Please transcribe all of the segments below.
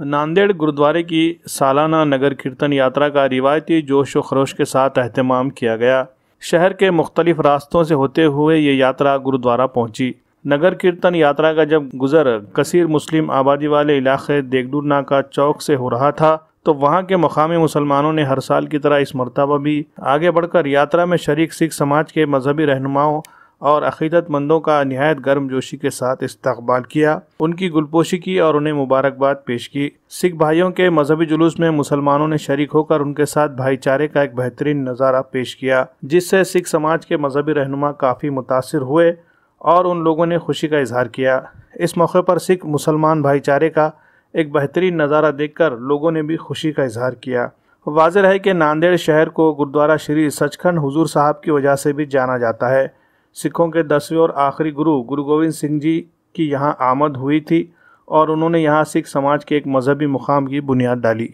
नांदेड़ गुरुद्वारे की सालाना नगर कीर्तन यात्रा का रिवायती जोश व खरोश के साथ एहतमाम किया गया। शहर के मुख्तलिफ रास्तों से होते हुए ये यात्रा गुरुद्वारा पहुंची। नगर कीर्तन यात्रा का जब गुजर कसीर मुस्लिम आबादी वाले इलाके देगडूर नाका चौक से हो रहा था तो वहां के मकामी मुसलमानों ने हर साल की तरह इस मरतबा भी आगे बढ़कर यात्रा में शरीक सिख समाज के मजहबी रहनुमाओं और अकीदतमंदों का निहायत गर्मजोशी के साथ इस्तकबाल किया, उनकी गुलपोशी की और उन्हें मुबारकबाद पेश की। सिख भाइयों के मजहबी जुलूस में मुसलमानों ने शरीक होकर उनके साथ भाईचारे का एक बेहतरीन नज़ारा पेश किया, जिससे सिख समाज के मजहबी रहनुमा काफ़ी मुतासिर हुए और उन लोगों ने खुशी का इजहार किया। इस मौके पर सिख मुसलमान भाईचारे का एक बेहतरीन नज़ारा देखकर लोगों ने भी खुशी का इजहार किया। वाज़ेह है कि नांदेड़ शहर को गुरुद्वारा श्री सचखंड हुजूर साहब की वजह से भी जाना जाता है। सिखों के 10वें और आखिरी गुरु गोविंद सिंह जी की यहाँ आमद हुई थी और उन्होंने यहाँ सिख समाज के एक मजहबी मुकाम की बुनियाद डाली।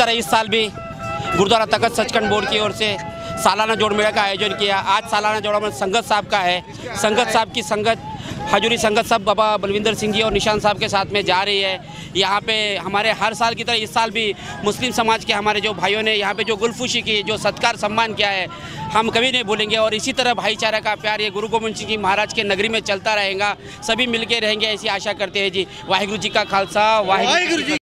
इस साल भी गुरुद्वारा तख्त सचखंड बोर्ड की ओर से सालाना जोड़ मेला का आयोजन किया। आज सालाना जोड़ा में संगत साहब का है। संगत साहब की संगत हजूरी संगत साहब बाबा बलविंदर सिंह जी और निशान साहब के साथ में जा रही है। यहाँ पे हमारे हर साल की तरह इस साल भी मुस्लिम समाज के हमारे जो भाइयों ने यहाँ पे जो गुलफुशी की, जो सत्कार सम्मान किया है, हम कभी नहीं भूलेंगे और इसी तरह भाईचारा का प्यार ये गुरु गोविंद सिंह जी महाराज के नगरी में चलता रहेगा। सभी मिलके रहेंगे ऐसी आशा करते हैं जी। वाहिगुरु जी का खालसा, वाहिगुरु जी।